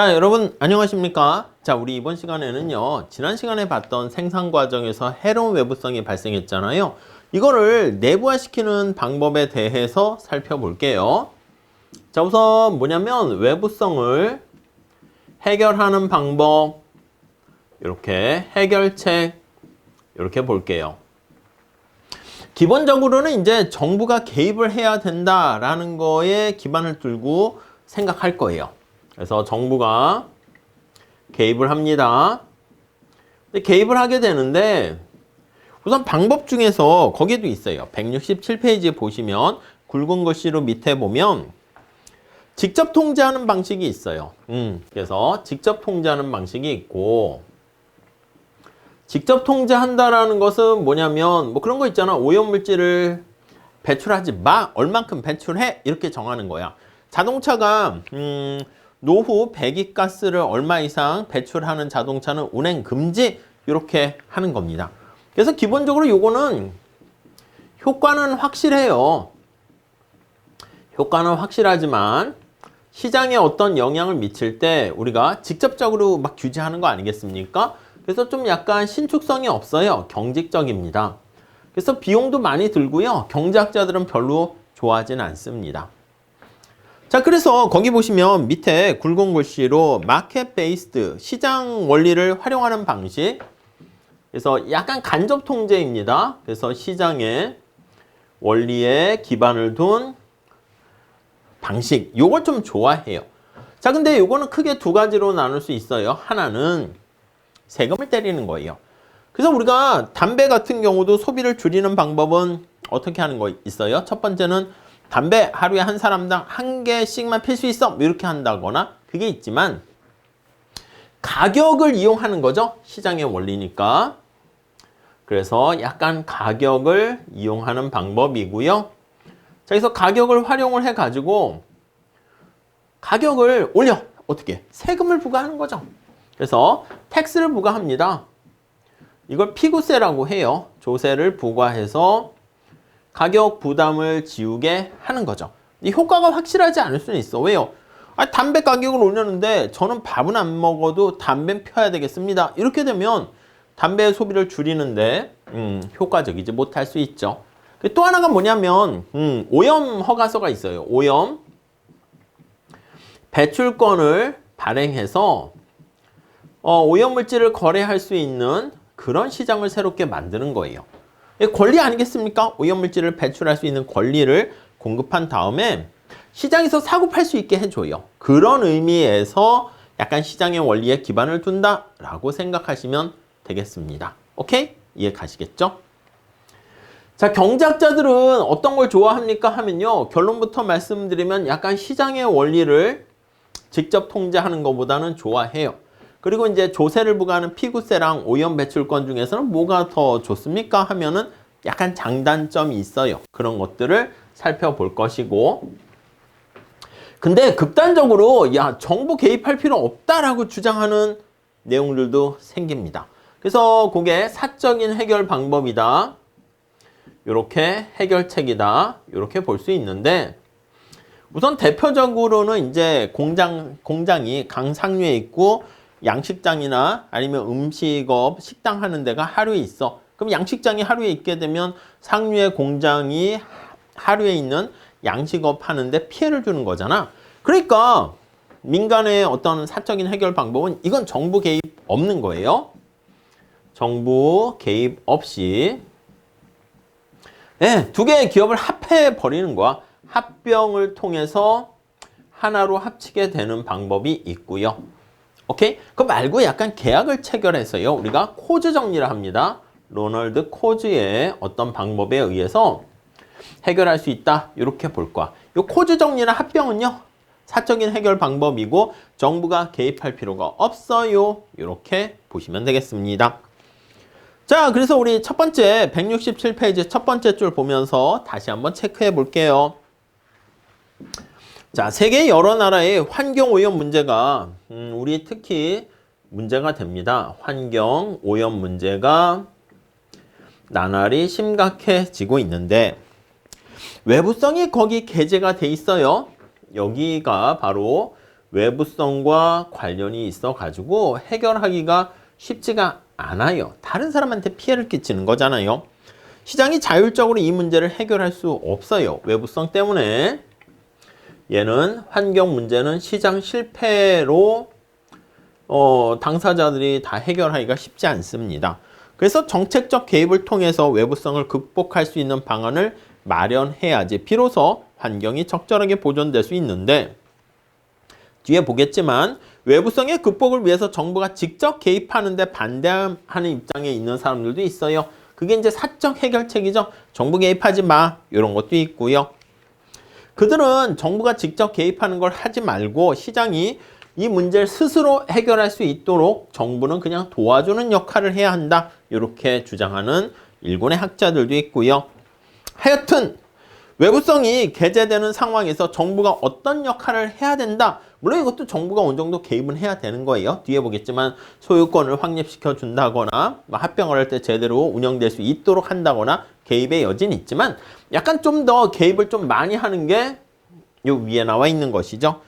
자, 여러분 안녕하십니까? 자, 우리 이번 시간에는요, 지난 시간에 봤던 생산 과정에서 해로운 외부성이 발생했잖아요. 이거를 내부화시키는 방법에 대해서 살펴볼게요. 자, 우선 뭐냐면 외부성을 해결하는 방법, 이렇게 해결책 이렇게 볼게요. 기본적으로는 이제 정부가 개입을 해야 된다라는 거에 기반을 두고 생각할 거예요. 그래서 정부가 개입을 합니다. 근데 개입을 하게 되는데 우선 방법 중에서 거기도 있어요. 167페이지에 보시면 굵은 글씨로 밑에 보면 직접 통제하는 방식이 있어요. 그래서 직접 통제하는 방식이 있고, 직접 통제한다라는 것은 뭐냐면 뭐 그런 거 있잖아. 오염물질을 배출하지 마. 얼만큼 배출해. 이렇게 정하는 거야. 자동차가 노후 배기가스를 얼마 이상 배출하는 자동차는 운행 금지 이렇게 하는 겁니다. 그래서 기본적으로 요거는 효과는 확실해요. 효과는 확실하지만 시장에 어떤 영향을 미칠 때 우리가 직접적으로 막 규제하는 거 아니겠습니까? 그래서 좀 약간 신축성이 없어요. 경직적입니다. 그래서 비용도 많이 들고요. 경제학자들은 별로 좋아하진 않습니다. 자, 그래서 거기 보시면 밑에 굵은 글씨로 마켓 베이스드, 시장 원리를 활용하는 방식. 그래서 약간 간접 통제입니다. 그래서 시장의 원리에 기반을 둔 방식. 요걸 좀 좋아해요. 자, 근데 요거는 크게 두 가지로 나눌 수 있어요. 하나는 세금을 때리는 거예요. 그래서 우리가 담배 같은 경우도 소비를 줄이는 방법은 어떻게 하는 거 있어요? 첫 번째는 담배 하루에 한 사람당 한 개씩만 필 수 있어. 이렇게 한다거나 그게 있지만 가격을 이용하는 거죠. 시장의 원리니까. 그래서 약간 가격을 이용하는 방법이고요. 자, 그래서 가격을 활용을 해가지고 가격을 올려. 어떻게? 세금을 부과하는 거죠. 그래서 텍스를 부과합니다. 이걸 피구세라고 해요. 조세를 부과해서 가격 부담을 지우게 하는 거죠. 이 효과가 확실하지 않을 수는 있어. 왜요? 담배 가격을 올렸는데 저는 밥은 안 먹어도 담배는 펴야 되겠습니다. 이렇게 되면 담배 소비를 줄이는데 효과적이지 못할 수 있죠. 또 하나가 뭐냐면 오염 허가서가 있어요. 오염 배출권을 발행해서 오염물질을 거래할 수 있는 그런 시장을 새롭게 만드는 거예요. 권리 아니겠습니까? 오염물질을 배출할 수 있는 권리를 공급한 다음에 시장에서 사고 팔 수 있게 해줘요. 그런 의미에서 약간 시장의 원리에 기반을 둔다라고 생각하시면 되겠습니다. 오케이? 이해 가시겠죠? 자, 경제학자들은 어떤 걸 좋아합니까? 하면요. 결론부터 말씀드리면 약간 시장의 원리를 직접 통제하는 것보다는 좋아해요. 그리고 이제 조세를 부과하는 피구세랑 오염 배출권 중에서는 뭐가 더 좋습니까? 하면은 약간 장단점이 있어요. 그런 것들을 살펴볼 것이고. 근데 극단적으로 야, 정부 개입할 필요 없다라고 주장하는 내용들도 생깁니다. 그래서 그게 사적인 해결 방법이다. 이렇게 해결책이다. 이렇게 볼 수 있는데 우선 대표적으로는 이제 공장이 강 상류에 있고 양식장이나 아니면 음식업, 식당 하는 데가 하류에 있어. 그럼 양식장이 하류에 있게 되면 상류의 공장이 하류에 있는 양식업 하는데 피해를 주는 거잖아. 그러니까 민간의 어떤 사적인 해결 방법은 이건 정부 개입 없는 거예요. 정부 개입 없이 두 개의 기업을 합해 버리는 거야. 합병을 통해서 하나로 합치게 되는 방법이 있고요. 오케이? 그거 말고 약간 계약을 체결해서요. 우리가 코즈 정리를 합니다. 로널드 코즈의 어떤 방법에 의해서 해결할 수 있다. 이렇게 볼 거야. 이 코즈 정리나 합병은요. 사적인 해결 방법이고 정부가 개입할 필요가 없어요. 이렇게 보시면 되겠습니다. 자, 그래서 우리 첫 번째 167페이지 첫 번째 줄 보면서 다시 한번 체크해 볼게요. 자, 세계 여러 나라의 환경 오염 문제가 우리 특히 문제가 됩니다. 환경 오염 문제가 나날이 심각해지고 있는데 외부성이 거기 게재가 돼 있어요. 여기가 바로 외부성과 관련이 있어가지고 해결하기가 쉽지가 않아요. 다른 사람한테 피해를 끼치는 거잖아요. 시장이 자율적으로 이 문제를 해결할 수 없어요. 외부성 때문에. 얘는 환경 문제는 시장 실패로 당사자들이 다 해결하기가 쉽지 않습니다. 그래서 정책적 개입을 통해서 외부성을 극복할 수 있는 방안을 마련해야지 비로소 환경이 적절하게 보존될 수 있는데, 뒤에 보겠지만 외부성의 극복을 위해서 정부가 직접 개입하는 데 반대하는 입장에 있는 사람들도 있어요. 그게 이제 사적 해결책이죠. 정부 개입하지 마, 이런 것도 있고요. 그들은 정부가 직접 개입하는 걸 하지 말고 시장이 이 문제를 스스로 해결할 수 있도록 정부는 그냥 도와주는 역할을 해야 한다, 이렇게 주장하는 일본의 학자들도 있고요. 하여튼 외부성이 개재되는 상황에서 정부가 어떤 역할을 해야 된다. 물론 이것도 정부가 어느 정도 개입은 해야 되는 거예요. 뒤에 보겠지만 소유권을 확립시켜 준다거나 합병을 할 때 제대로 운영될 수 있도록 한다거나 개입의 여지는 있지만 약간 좀 더 개입을 좀 많이 하는 게 요 위에 나와 있는 것이죠.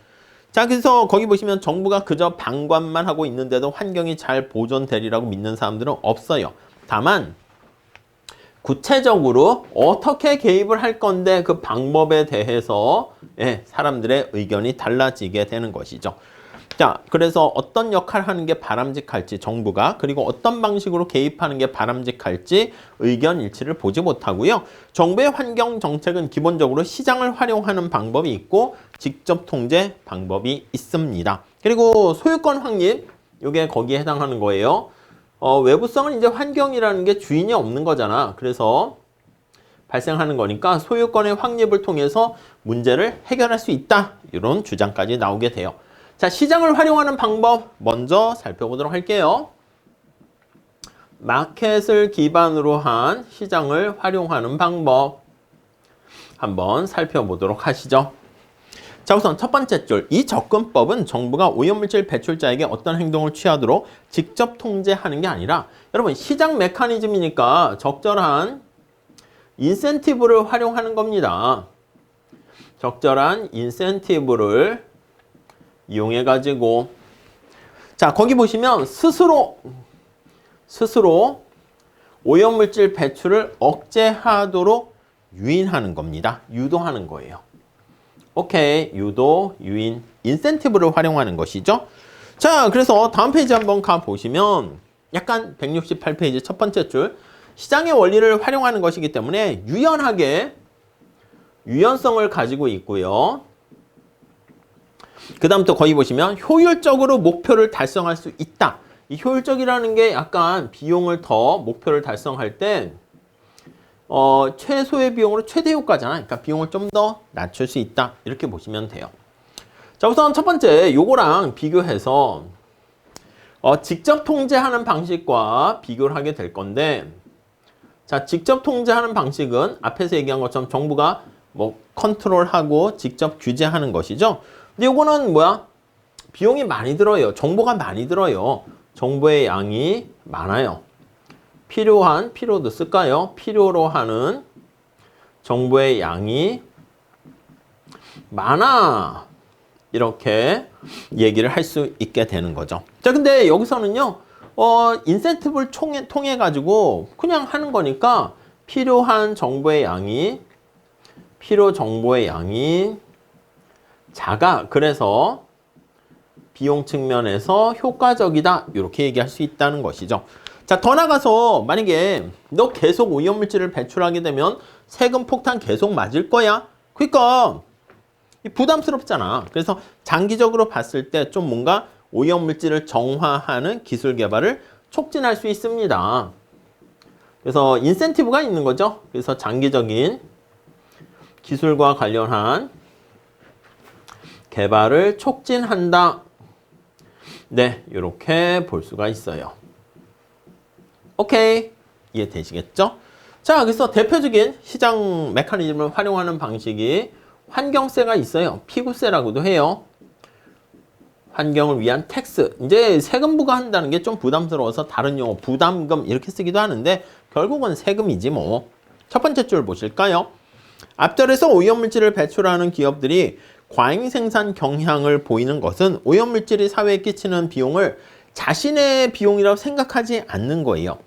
자, 그래서 거기 보시면 정부가 그저 방관만 하고 있는데도 환경이 잘 보존되리라고 믿는 사람들은 없어요. 다만 구체적으로 어떻게 개입을 할 건데 그 방법에 대해서 사람들의 의견이 달라지게 되는 것이죠. 자, 그래서 어떤 역할을 하는 게 바람직할지 정부가, 그리고 어떤 방식으로 개입하는 게 바람직할지 의견 일치를 보지 못하고요. 정부의 환경 정책은 기본적으로 시장을 활용하는 방법이 있고 직접 통제 방법이 있습니다. 그리고 소유권 확립, 이게 거기에 해당하는 거예요. 외부성은 이제 환경이라는 게 주인이 없는 거잖아. 그래서 발생하는 거니까 소유권의 확립을 통해서 문제를 해결할 수 있다, 이런 주장까지 나오게 돼요. 자, 시장을 활용하는 방법 먼저 살펴보도록 할게요. 마켓을 기반으로 한 시장을 활용하는 방법 한번 살펴보도록 하시죠. 자, 우선 첫 번째 줄, 이 접근법은 정부가 오염물질 배출자에게 어떤 행동을 취하도록 직접 통제하는 게 아니라, 여러분 시장 메커니즘이니까 적절한 인센티브를 활용하는 겁니다. 적절한 인센티브를 이용해 가지고, 자, 거기 보시면 스스로 오염물질 배출을 억제하도록 유인하는 겁니다. 유도하는 거예요. 오케이, 유도, 유인, 인센티브를 활용하는 것이죠. 자, 그래서 다음 페이지 한번 가보시면 약간 168페이지 첫 번째 줄, 시장의 원리를 활용하는 것이기 때문에 유연하게 유연성을 가지고 있고요. 그 다음부터 거기 보시면 효율적으로 목표를 달성할 수 있다. 이 효율적이라는 게 약간 비용을 더 목표를 달성할 때 최소의 비용으로 최대 효과잖아. 그러니까 비용을 좀 더 낮출 수 있다, 이렇게 보시면 돼요. 자, 우선 첫 번째 요거랑 비교해서 직접 통제하는 방식과 비교를 하게 될 건데, 자, 직접 통제하는 방식은 앞에서 얘기한 것처럼 정부가 뭐 컨트롤하고 직접 규제하는 것이죠. 근데 요거는 뭐야? 비용이 많이 들어요. 정보가 많이 들어요. 정보의 양이 많아요. 필요도 쓸까요? 필요로 하는 정보의 양이 많아, 이렇게 얘기를 할 수 있게 되는 거죠. 자, 근데 여기서는요, 인센티브를 통해 가지고 그냥 하는 거니까 필요한 정보의 양이, 필요 정보의 양이 작아. 그래서 비용 측면에서 효과적이다, 이렇게 얘기할 수 있다는 것이죠. 자, 더 나가서 만약에 너 계속 오염물질을 배출하게 되면 세금 폭탄 계속 맞을 거야. 그러니까 부담스럽잖아. 그래서 장기적으로 봤을 때 좀 뭔가 오염물질을 정화하는 기술 개발을 촉진할 수 있습니다. 그래서 인센티브가 있는 거죠. 그래서 장기적인 기술과 관련한 개발을 촉진한다. 네, 이렇게 볼 수가 있어요. 오케이, 이해되시겠죠? 자, 그래서 대표적인 시장 메커니즘을 활용하는 방식이 환경세가 있어요. 피구세라고도 해요. 환경을 위한 텍스. 이제 세금 부과한다는 게 좀 부담스러워서 다른 용어 부담금 이렇게 쓰기도 하는데 결국은 세금이지 뭐. 첫 번째 줄 보실까요? 앞절에서 오염물질을 배출하는 기업들이 과잉 생산 경향을 보이는 것은 오염물질이 사회에 끼치는 비용을 자신의 비용이라고 생각하지 않는 거예요.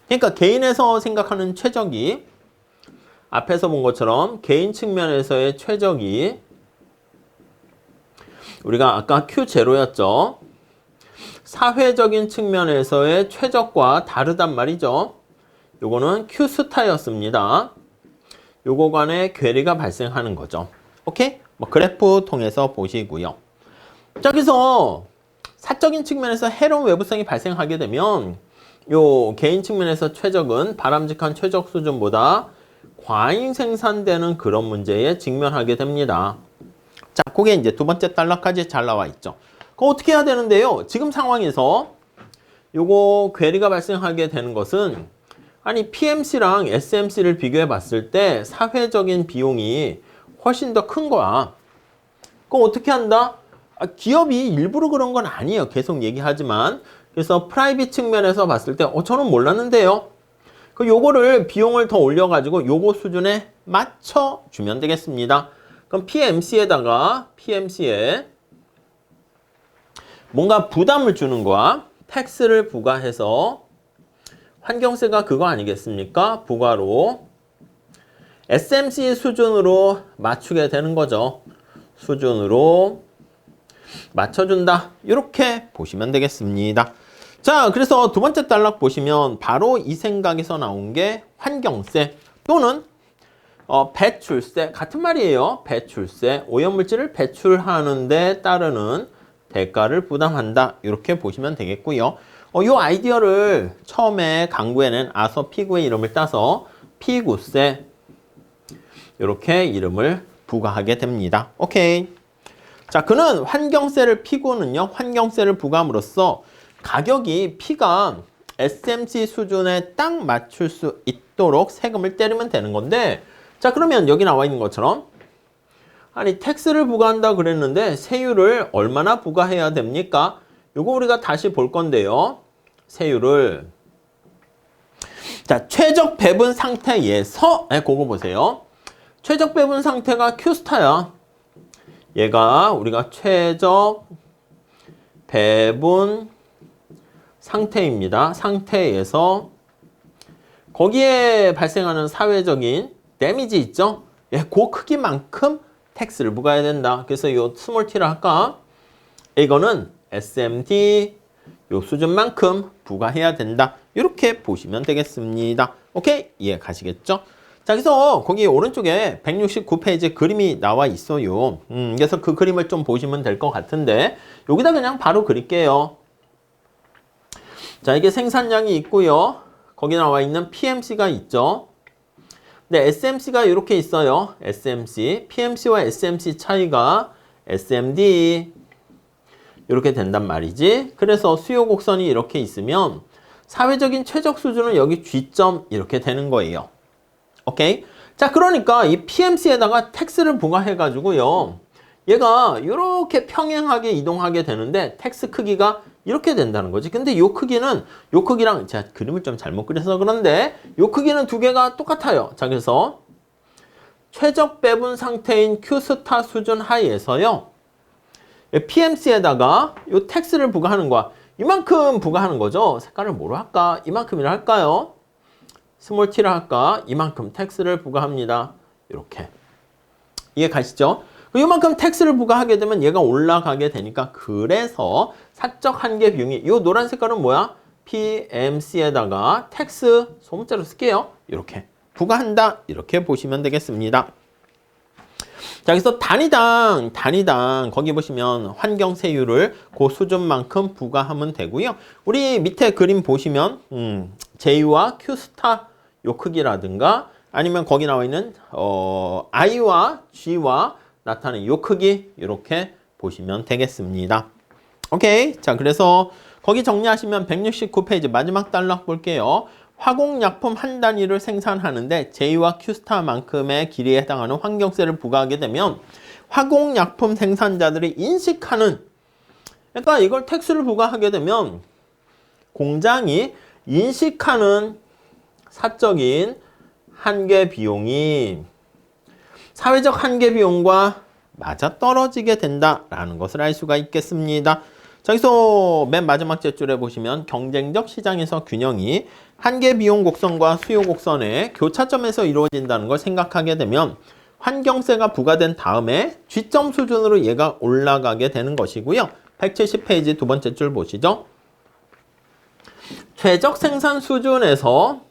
그러니까 개인에서 생각하는 최적이 앞에서 본 것처럼 개인 측면에서의 최적이 우리가 아까 Q0였죠. 사회적인 측면에서의 최적과 다르단 말이죠. 요거는 Q 스타였습니다. 요거 간에 괴리가 발생하는 거죠. 오케이? 뭐 그래프 통해서 보시고요. 자, 그래서 사적인 측면에서 해로운 외부성이 발생하게 되면 요 개인 측면에서 최적은 바람직한 최적 수준보다 과잉 생산되는 그런 문제에 직면하게 됩니다. 자, 그게 이제 두 번째 단락까지 잘 나와 있죠. 그럼 어떻게 해야 되는데요? 지금 상황에서 요거 괴리가 발생하게 되는 것은 아니 PMC랑 SMC를 비교해 봤을 때 사회적인 비용이 훨씬 더 큰 거야. 그럼 어떻게 한다? 기업이 일부러 그런 건 아니에요. 계속 얘기하지만. 그래서 프라이빗 측면에서 봤을 때 저는 몰랐는데요. 그 요거를 비용을 더 올려가지고 요거 수준에 맞춰주면 되겠습니다. 그럼 PMC에다가 PMC에 뭔가 부담을 주는 거야. 텍스를 부과해서 환경세가 그거 아니겠습니까? 부과로 SMC 수준으로 맞추게 되는 거죠. 수준으로 맞춰준다. 이렇게 보시면 되겠습니다. 자, 그래서 두 번째 단락 보시면 바로 이 생각에서 나온 게 환경세 또는 배출세 같은 말이에요. 배출세, 오염물질을 배출하는 데 따르는 대가를 부담한다. 이렇게 보시면 되겠고요. 이 아이디어를 처음에 강구에는 아서 피구의 이름을 따서 피구세 이렇게 이름을 부과하게 됩니다. 오케이. 자, 그는 환경세를 피구는요. 환경세를 부과함으로써 가격이 P가 SMC 수준에 딱 맞출 수 있도록 세금을 때리면 되는 건데 자, 그러면 여기 나와 있는 것처럼 아니 텍스를 부과한다 그랬는데 세율을 얼마나 부과해야 됩니까? 요거 우리가 다시 볼 건데요. 세율을 자, 최적 배분 상태에서 그거 보세요. 최적 배분 상태가 Q스타야. 얘가 우리가 최적 배분 상태입니다. 상태에서 거기에 발생하는 사회적인 데미지 있죠? 그 크기만큼 텍스를 부과해야 된다. 그래서 이 스몰 t를 할까? 이거는 SMD 요 수준만큼 부과해야 된다. 이렇게 보시면 되겠습니다. 오케이? 이해 가시겠죠? 자, 그래서 거기 오른쪽에 169페이지 그림이 나와 있어요. 그래서 그 그림을 좀 보시면 될 것 같은데 여기다 그냥 바로 그릴게요. 자, 이게 생산량이 있고요. 거기 나와 있는 PMC가 있죠. 근데 SMC가 이렇게 있어요. SMC. PMC와 SMC 차이가 SMD. 이렇게 된단 말이지. 그래서 수요 곡선이 이렇게 있으면 사회적인 최적 수준은 여기 G점 이렇게 되는 거예요. 오케이? 자, 그러니까 이 PMC에다가 텍스를 부과해가지고요. 얘가 이렇게 평행하게 이동하게 되는데 텍스 크기가 이렇게 된다는 거지. 근데 요 크기랑 제가 그림을 좀 잘못 그려서 그런데 요 크기는 두 개가 똑같아요. 자, 그래서 최적 배분 상태인 Q스타 수준 하에서요. PMC에다가 요 텍스를 부과하는 거야. 이만큼 부과하는 거죠. 색깔을 뭐로 할까? 이만큼이라 할까요? 스몰 t를 할까? 이만큼 텍스를 부과합니다. 이렇게. 이해 가시죠? 이만큼 텍스를 부과하게 되면 얘가 올라가게 되니까 그래서 사적 한계 비용이 이 노란 색깔은 뭐야? PMC에다가 텍스 소문자로 쓸게요. 이렇게 부과한다. 이렇게 보시면 되겠습니다. 자, 그래서 단위당 거기 보시면 환경세율을 그 수준만큼 부과하면 되고요. 우리 밑에 그림 보시면 J와 Q스타 요 크기라든가 아니면 거기 나와 있는 I와 G와 나타나는 요 크기 이렇게 보시면 되겠습니다. 오케이. 자, 그래서 거기 정리하시면 169페이지 마지막 단락 볼게요. 화공약품 한 단위를 생산하는데 J와 Q스타만큼의 길이에 해당하는 환경세를 부과하게 되면 화공약품 생산자들이 인식하는 그러니까 이걸 텍스를 부과하게 되면 공장이 인식하는 사적인 한계 비용이 사회적 한계 비용과 맞아떨어지게 된다라는 것을 알 수가 있겠습니다. 자, 여기서 맨 마지막 제줄에 보시면 경쟁적 시장에서 균형이 한계 비용 곡선과 수요 곡선의 교차점에서 이루어진다는 걸 생각하게 되면 환경세가 부과된 다음에 쥐점 수준으로 얘가 올라가게 되는 것이고요. 170페이지 두 번째 줄 보시죠. 최적 생산 수준에서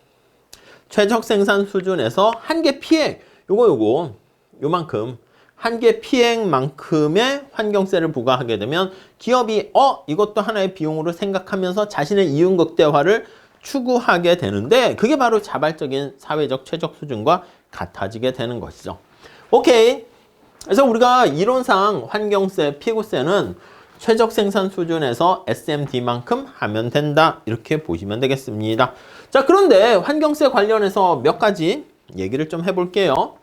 한계 피해 요만큼 한계 피해만큼의 환경세를 부과하게 되면 기업이 이것도 하나의 비용으로 생각하면서 자신의 이윤 극대화를 추구하게 되는데 그게 바로 자발적인 사회적 최적 수준과 같아지게 되는 것이죠. 오케이. 그래서 우리가 이론상 환경세, 피해구세는 최적 생산 수준에서 SMD만큼 하면 된다. 이렇게 보시면 되겠습니다. 자, 그런데 환경세 관련해서 몇 가지 얘기를 좀 해볼게요.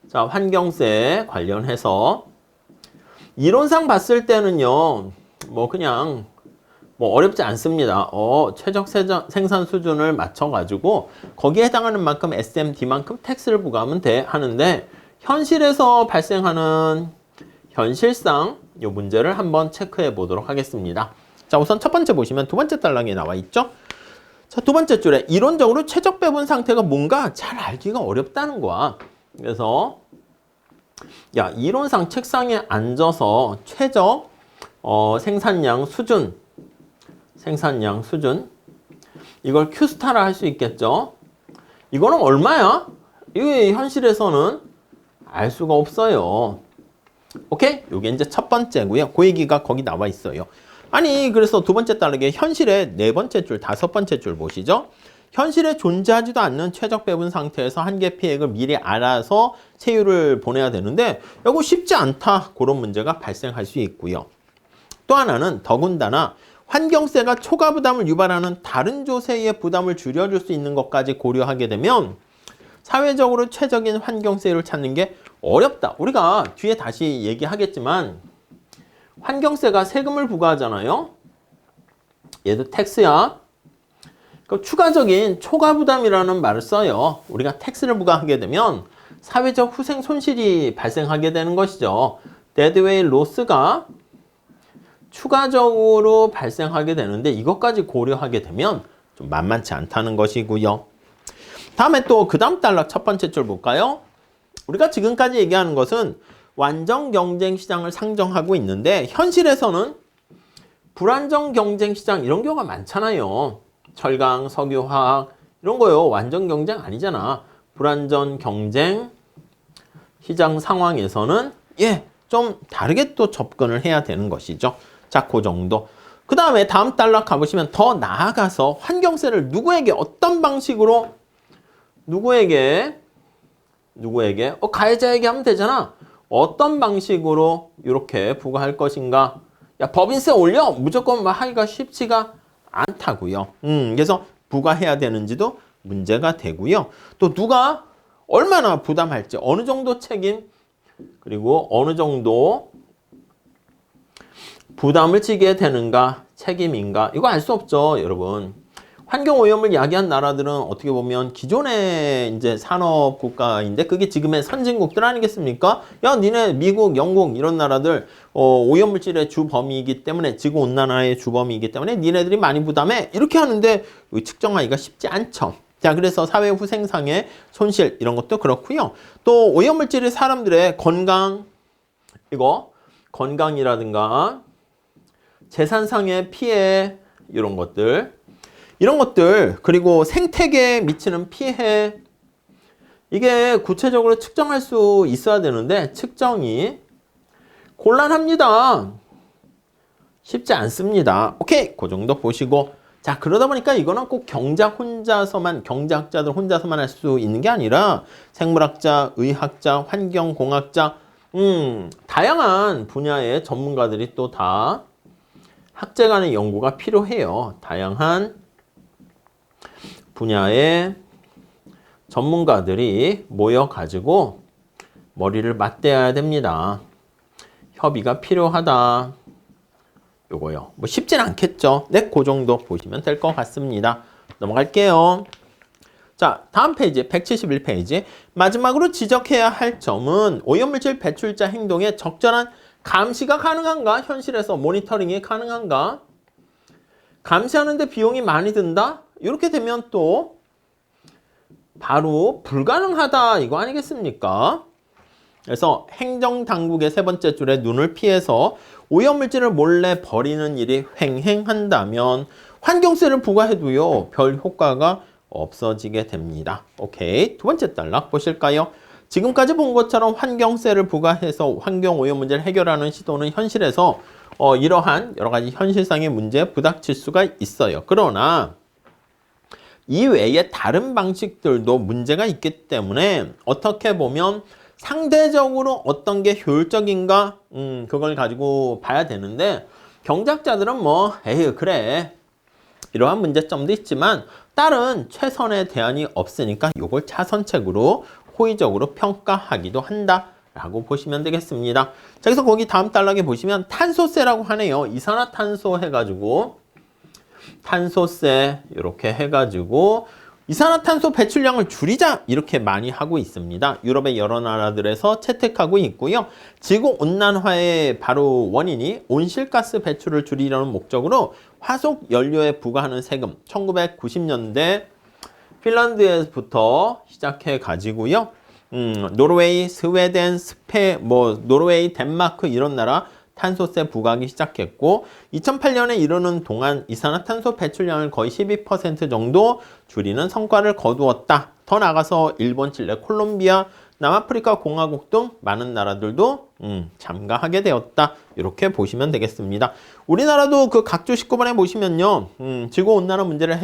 자, 환경세 관련해서 이론상 봤을 때는요, 그냥 어렵지 않습니다. 최적 생산 수준을 맞춰가지고 거기에 해당하는 만큼 SMD만큼 텍스를 부과하면 돼 하는데 현실에서 발생하는 현실상 이 문제를 한번 체크해 보도록 하겠습니다. 자, 우선 첫 번째 보시면 두 번째 달랑에 나와 있죠. 자, 두 번째 줄에 이론적으로 최적 배분 상태가 뭔가 잘 알기가 어렵다는 거야. 그래서 이론상 책상에 앉아서 최적 생산량 수준 이걸 Q스타라 할 수 있겠죠. 이거는 얼마야? 이게 현실에서는 알 수가 없어요. 오케이? 요게 이제 첫 번째고요. 그 얘기가 거기 나와 있어요. 아니, 그래서 두 번째 다르게 현실의 네 번째 줄, 다섯 번째 줄 보시죠. 현실에 존재하지도 않는 최적 배분 상태에서 한계 피해액을 미리 알아서 세율을 보내야 되는데 이거 쉽지 않다. 그런 문제가 발생할 수 있고요. 또 하나는 더군다나 환경세가 초과 부담을 유발하는 다른 조세의 부담을 줄여줄 수 있는 것까지 고려하게 되면 사회적으로 최적인 환경세율을 찾는 게 어렵다. 우리가 뒤에 다시 얘기하겠지만 환경세가 세금을 부과하잖아요. 얘도 텍스야. 그 추가적인 초과 부담이라는 말을 써요. 우리가 텍스를 부과하게 되면 사회적 후생 손실이 발생하게 되는 것이죠. 데드웨이 로스가 추가적으로 발생하게 되는데 이것까지 고려하게 되면 좀 만만치 않다는 것이고요. 다음에 또 그 다음 단락 첫 번째 줄 볼까요? 우리가 지금까지 얘기하는 것은 완전 경쟁 시장을 상정하고 있는데 현실에서는 불안정 경쟁 시장 이런 경우가 많잖아요. 철강, 석유, 화학 이런 거요. 완전 경쟁 아니잖아. 불안전 경쟁 시장 상황에서는 좀 다르게 또 접근을 해야 되는 것이죠. 자, 그 정도. 그 다음에 다음 단락 가보시면 더 나아가서 환경세를 누구에게 어떤 방식으로 누구에게 가해자에게 하면 되잖아. 어떤 방식으로 이렇게 부과할 것인가. 법인세 올려 무조건 하기가 쉽지가 않다고요. 그래서 부과해야 되는지도 문제가 되고요. 또 누가 얼마나 부담할지, 어느 정도 책임, 그리고 어느 정도 부담을 지게 되는가, 책임인가, 이거 알 수 없죠, 여러분. 환경오염을 야기한 나라들은 어떻게 보면 기존의 이제 산업 국가인데 그게 지금의 선진국들 아니겠습니까? 니네 미국, 영국 이런 나라들 오염물질의 주범이기 때문에 지구온난화의 주범이기 때문에 니네들이 많이 부담해 이렇게 하는데 측정하기가 쉽지 않죠. 자, 그래서 사회 후생상의 손실 이런 것도 그렇고요. 또 오염물질이 사람들의 건강이라든가 재산상의 피해 이런 것들 그리고 생태계에 미치는 피해 이게 구체적으로 측정할 수 있어야 되는데 측정이 곤란합니다. 쉽지 않습니다. 오케이, 그 정도 보시고 자, 그러다 보니까 이거는 꼭 경제학자들 혼자서만 할 수 있는 게 아니라 생물학자, 의학자, 환경공학자 다양한 분야의 전문가들이 또 다 학제 간의 연구가 필요해요. 다양한 분야의 전문가들이 모여가지고 머리를 맞대야 됩니다. 협의가 필요하다. 요거요. 쉽진 않겠죠. 네, 그 정도 보시면 될 것 같습니다. 넘어갈게요. 자, 다음 페이지 171페이지. 마지막으로 지적해야 할 점은 오염물질 배출자 행동에 적절한 감시가 가능한가? 현실에서 모니터링이 가능한가? 감시하는데 비용이 많이 든다? 이렇게 되면 또 바로 불가능하다 이거 아니겠습니까? 그래서 행정당국의 세 번째 줄에 눈을 피해서 오염물질을 몰래 버리는 일이 횡행한다면 환경세를 부과해도요 별 효과가 없어지게 됩니다. 오케이, 두 번째 단락 보실까요? 지금까지 본 것처럼 환경세를 부과해서 환경오염 문제를 해결하는 시도는 현실에서 이러한 여러 가지 현실상의 문제에 부닥칠 수가 있어요. 그러나 이 외에 다른 방식들도 문제가 있기 때문에 어떻게 보면 상대적으로 어떤 게 효율적인가 그걸 가지고 봐야 되는데 경제학자들은 뭐 에이 그래 이러한 문제점도 있지만 다른 최선의 대안이 없으니까 이걸 차선책으로 호의적으로 평가하기도 한다라고 보시면 되겠습니다. 자, 그래서 거기 다음 단락에 보시면 탄소세라고 하네요. 이산화탄소 해가지고 탄소세 이렇게 해가지고 이산화탄소 배출량을 줄이자 이렇게 많이 하고 있습니다. 유럽의 여러 나라들에서 채택하고 있고요. 지구온난화의 바로 원인이 온실가스 배출을 줄이려는 목적으로 화석 연료에 부과하는 세금 1990년대 핀란드에서부터 시작해 가지고요. 노르웨이, 스웨덴, 노르웨이, 덴마크 이런 나라 탄소세 부과하기 시작했고 2008년에 이르는 동안 이산화탄소 배출량을 거의 12% 정도 줄이는 성과를 거두었다. 더 나아가서 일본, 칠레, 콜롬비아, 남아프리카 공화국 등 많은 나라들도 참가하게 되었다. 이렇게 보시면 되겠습니다. 우리나라도 그 각조 19번에 보시면요. 지구온난화 문제를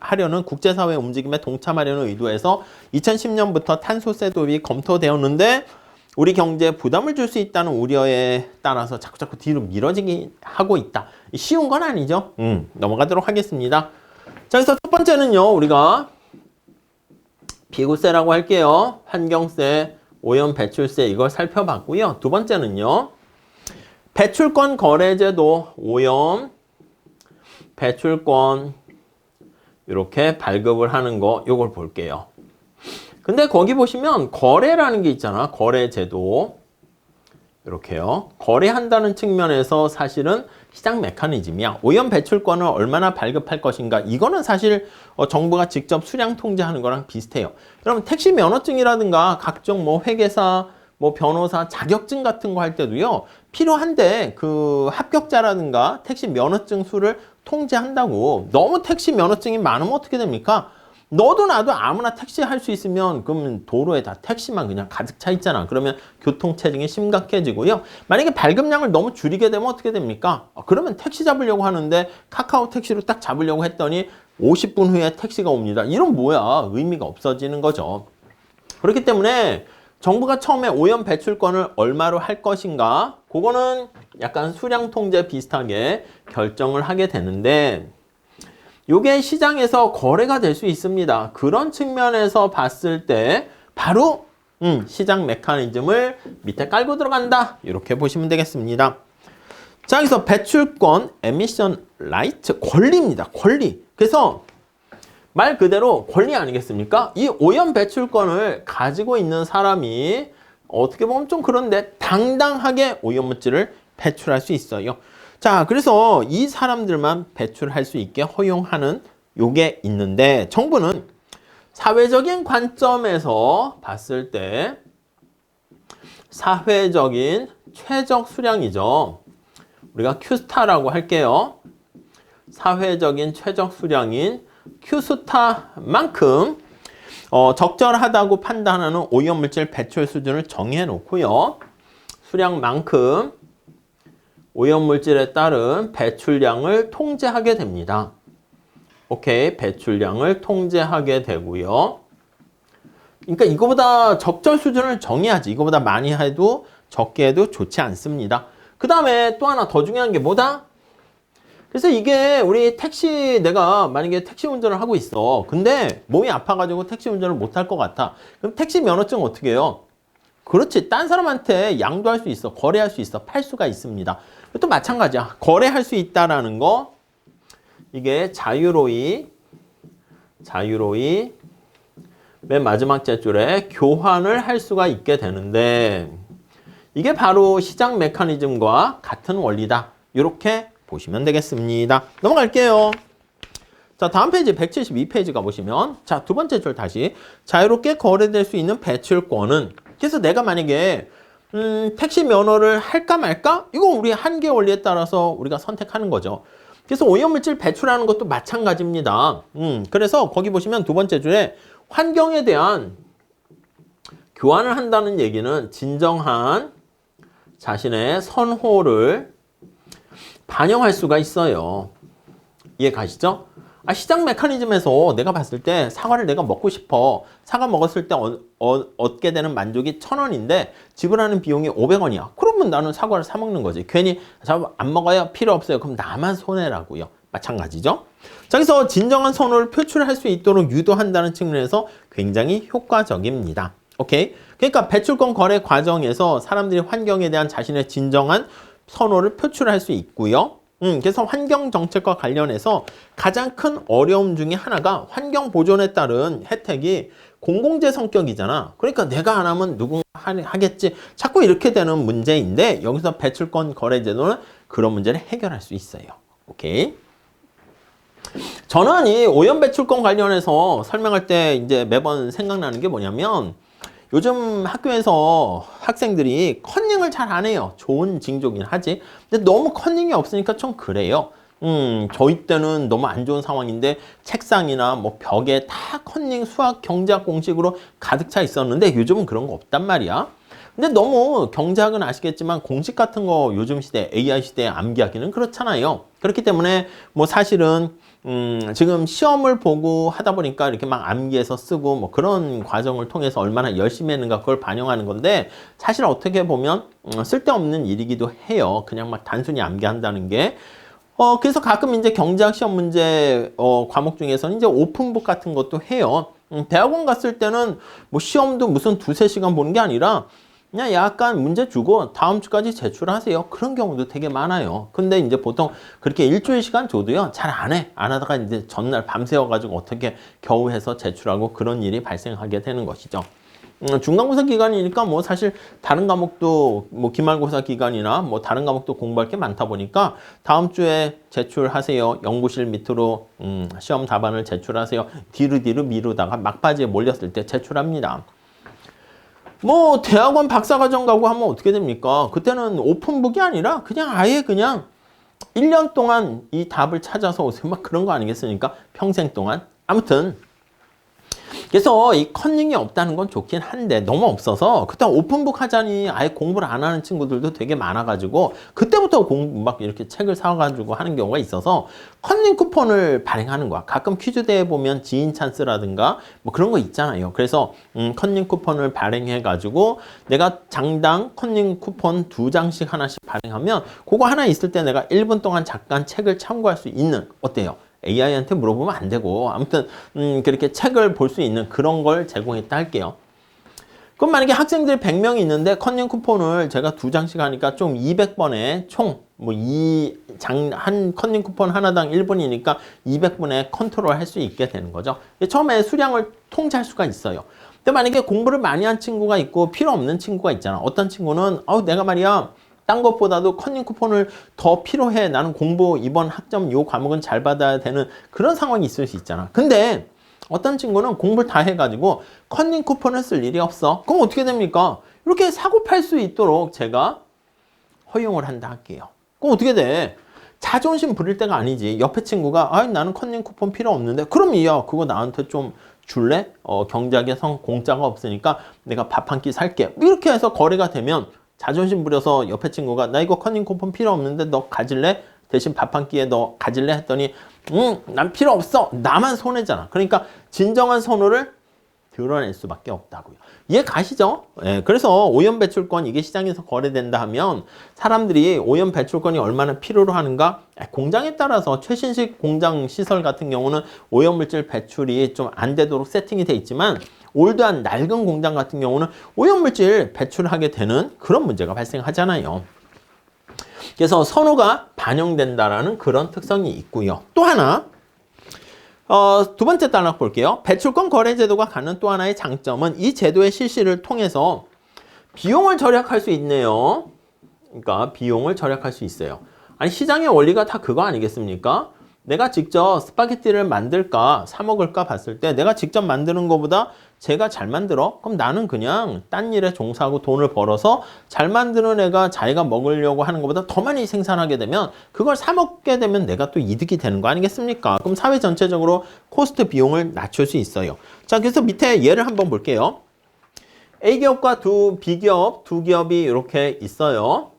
하려는 국제사회 움직임에 동참하려는 의도에서 2010년부터 탄소세 도입이 검토되었는데 우리 경제에 부담을 줄 수 있다는 우려에 따라서 자꾸 뒤로 미뤄지게 하고 있다. 쉬운 건 아니죠. 넘어가도록 하겠습니다. 자, 그래서 첫 번째는요. 우리가 비구세라고 할게요. 환경세, 오염 배출세 이걸 살펴봤고요. 두 번째는요. 배출권 거래제도, 오염 배출권 이렇게 발급을 하는 거 요걸 볼게요. 근데 거기 보시면 거래라는 게 있잖아. 거래제도. 이렇게요. 거래한다는 측면에서 사실은 시장 메커니즘이야. 오염 배출권을 얼마나 발급할 것인가. 이거는 사실 정부가 직접 수량 통제하는 거랑 비슷해요. 그럼 택시 면허증이라든가 각종 뭐 회계사, 뭐 변호사 자격증 같은 거 할 때도요. 필요한데 그 합격자라든가 택시 면허증 수를 통제한다고. 너무 택시 면허증이 많으면 어떻게 됩니까? 너도 나도 아무나 택시 할 수 있으면 그러면 도로에 다 택시만 그냥 가득 차 있잖아. 그러면 교통체증이 심각해지고요. 만약에 발급량을 너무 줄이게 되면 어떻게 됩니까? 그러면 택시 잡으려고 하는데 카카오 택시로 딱 잡으려고 했더니 50분 후에 택시가 옵니다. 이런 뭐야? 의미가 없어지는 거죠. 그렇기 때문에 정부가 처음에 오염 배출권을 얼마로 할 것인가? 그거는 약간 수량 통제 비슷하게 결정을 하게 되는데 요게 시장에서 거래가 될 수 있습니다. 그런 측면에서 봤을 때 바로 시장 메커니즘을 밑에 깔고 들어간다. 이렇게 보시면 되겠습니다. 자, 여기서 배출권, 에미션 라이트, 권리입니다. 권리. 그래서 말 그대로 권리 아니겠습니까? 이 오염 배출권을 가지고 있는 사람이 어떻게 보면 좀 그런데 당당하게 오염물질을 배출할 수 있어요. 자, 그래서 이 사람들만 배출할 수 있게 허용하는 요게 있는데 정부는 사회적인 관점에서 봤을 때 사회적인 최적 수량이죠. 우리가 Q스타라고 할게요. 사회적인 최적 수량인 Q스타만큼 적절하다고 판단하는 오염물질 배출 수준을 정해 놓고요. 수량만큼 오염물질에 따른 배출량을 통제하게 됩니다. 오케이, 배출량을 통제하게 되고요. 그러니까 이거보다 적절 수준을 정해야지. 이거보다 많이 해도 적게 해도 좋지 않습니다. 그 다음에 또 하나 더 중요한 게 뭐다? 그래서 이게 우리 내가 만약에 택시 운전을 하고 있어. 근데 몸이 아파가지고 택시 운전을 못할 것 같아. 그럼 택시 면허증 어떻게 해요? 그렇지. 딴 사람한테 양도할 수 있어. 거래할 수 있어. 팔 수가 있습니다. 또 마찬가지야. 거래할 수 있다라는 거. 이게 자유로이 맨 마지막 째줄에 교환을 할 수가 있게 되는데 이게 바로 시장 메커니즘과 같은 원리다. 이렇게 보시면 되겠습니다. 넘어갈게요. 자, 다음 페이지 172페이지 가보시면 자, 두 번째 줄 다시 자유롭게 거래될 수 있는 배출권은 그래서 내가 만약에 택시 면허를 할까 말까? 이거 우리 한계 원리에 따라서 우리가 선택하는 거죠. 그래서 오염물질 배출하는 것도 마찬가지입니다. 그래서 거기 보시면 두 번째 줄에 환경에 대한 교환을 한다는 얘기는 진정한 자신의 선호를 반영할 수가 있어요. 이해 가시죠? 시장 메커니즘에서 내가 봤을 때 사과를 내가 먹고 싶어. 사과 먹었을 때 얻게 되는 만족이 1,000원인데 지불하는 비용이 500원이야. 그러면 나는 사과를 사 먹는 거지. 괜히 안 먹어요? 필요 없어요. 그럼 나만 손해라고요. 마찬가지죠. 자, 그래서 진정한 선호를 표출할 수 있도록 유도한다는 측면에서 굉장히 효과적입니다. 오케이? 그러니까 배출권 거래 과정에서 사람들이 환경에 대한 자신의 진정한 선호를 표출할 수 있고요. 그래서 환경 정책과 관련해서 가장 큰 어려움 중에 하나가 환경 보존에 따른 혜택이 공공재 성격이잖아. 그러니까 내가 안 하면 누군가 하겠지. 자꾸 이렇게 되는 문제인데 여기서 배출권 거래 제도는 그런 문제를 해결할 수 있어요. 오케이? 저는 이 오염 배출권 관련해서 설명할 때 이제 매번 생각나는 게 뭐냐면 요즘 학교에서 학생들이 컨닝을 잘 안 해요. 좋은 징조긴 하지. 근데 너무 컨닝이 없으니까 좀 그래요. 저희 때는 너무 안 좋은 상황인데 책상이나 뭐 벽에 다 컨닝 수학 경제학 공식으로 가득 차 있었는데 요즘은 그런 거 없단 말이야. 근데 너무 경제학은 아시겠지만 공식 같은 거 요즘 시대 AI 시대에 암기하기는 그렇잖아요. 그렇기 때문에 뭐 사실은 지금 시험을 보고 하다 보니까 이렇게 막 암기해서 쓰고 뭐 그런 과정을 통해서 얼마나 열심히 했는가 그걸 반영하는 건데 사실 어떻게 보면 쓸데없는 일이기도 해요. 그냥 막 단순히 암기한다는 게. 그래서 가끔 이제 경제학 시험 문제 과목 중에서는 이제 오픈북 같은 것도 해요. 대학원 갔을 때는 뭐 시험도 무슨 2-3시간 보는 게 아니라 그냥 약간 문제 주고 다음 주까지 제출하세요. 그런 경우도 되게 많아요. 근데 이제 보통 그렇게 일주일 시간 줘도요. 잘 안 해. 안 하다가 이제 전날 밤새워가지고 어떻게 겨우 해서 제출하고 그런 일이 발생하게 되는 것이죠. 중간고사 기간이니까 뭐 사실 다른 과목도 뭐 기말고사 기간이나 뭐 다른 과목도 공부할 게 많다 보니까 다음 주에 제출하세요. 연구실 밑으로 시험 답안을 제출하세요. 뒤로 미루다가 막바지에 몰렸을 때 제출합니다. 뭐 대학원 박사과정 가고 하면 어떻게 됩니까? 그때는 오픈북이 아니라 그냥 아예 그냥 1년 동안 이 답을 찾아서 오세요. 막 그런 거 아니겠습니까? 평생 동안. 아무튼 그래서 이 컨닝이 없다는 건 좋긴 한데 너무 없어서 그때 오픈북 하자니 아예 공부를 안 하는 친구들도 되게 많아가지고 그때부터 막 이렇게 책을 사가지고 하는 경우가 있어서 컨닝 쿠폰을 발행하는 거야. 가끔 퀴즈대회 보면 지인 찬스라든가 뭐 그런 거 있잖아요. 그래서 컨닝 쿠폰을 발행해가지고 내가 장당 컨닝 쿠폰 2장씩 하나씩 발행하면 그거 하나 있을 때 내가 1분 동안 잠깐 책을 참고할 수 있는 어때요? AI한테 물어보면 안 되고 아무튼 그렇게 책을 볼 수 있는 그런 걸 제공했다 할게요. 그럼 만약에 학생들 100명이 있는데 컨닝 쿠폰을 제가 2장씩 하니까 좀 200번에 총 뭐 한 컨닝 쿠폰 하나당 1분이니까 200분에 컨트롤 할 수 있게 되는 거죠. 처음에 수량을 통제할 수가 있어요. 근데 만약에 공부를 많이 한 친구가 있고 필요 없는 친구가 있잖아. 어떤 친구는 내가 말이야 딴 것보다도 컨닝 쿠폰을 더 필요해. 나는 공부 이번 학점 요 과목은 잘 받아야 되는 그런 상황이 있을 수 있잖아. 근데 어떤 친구는 공부를 다 해가지고 컨닝 쿠폰을 쓸 일이 없어. 그럼 어떻게 됩니까? 이렇게 사고 팔 수 있도록 제가 허용을 한다 할게요. 그럼 어떻게 돼? 자존심 부릴 때가 아니지. 옆에 친구가 나는 컨닝 쿠폰 필요 없는데 그럼 그거 나한테 좀 줄래? 경작에선 공짜가 없으니까 내가 밥 한 끼 살게. 이렇게 해서 거래가 되면 자존심 부려서 옆에 친구가 나 이거 컨닝 쿠폰 필요 없는데 너 가질래? 대신 밥 한 끼에 너 가질래? 했더니 난 필요 없어. 나만 손해잖아. 그러니까 진정한 선호를 드러낼 수밖에 없다고요. 이해 가시죠? 예, 그래서 오염 배출권 이게 시장에서 거래된다 하면 사람들이 오염 배출권이 얼마나 필요로 하는가? 공장에 따라서 최신식 공장 시설 같은 경우는 오염물질 배출이 좀 안 되도록 세팅이 돼 있지만 올드한 낡은 공장 같은 경우는 오염물질 배출하게 되는 그런 문제가 발생하잖아요. 그래서 선호가 반영된다라는 그런 특성이 있고요. 또 하나 두 번째 단락 볼게요. 배출권 거래 제도가 갖는 또 하나의 장점은 이 제도의 실시를 통해서 비용을 절약할 수 있네요. 그러니까 비용을 절약할 수 있어요. 아니 시장의 원리가 다 그거 아니겠습니까? 내가 직접 스파게티를 만들까 사 먹을까 봤을 때 내가 직접 만드는 것보다 제가 잘 만들어? 그럼 나는 그냥 딴 일에 종사하고 돈을 벌어서 잘 만드는 애가 자기가 먹으려고 하는 것보다 더 많이 생산하게 되면 그걸 사 먹게 되면 내가 또 이득이 되는 거 아니겠습니까? 그럼 사회 전체적으로 코스트 비용을 낮출 수 있어요. 자, 그래서 밑에 예를 한번 볼게요. A기업과 B기업, 두 기업이 이렇게 있어요.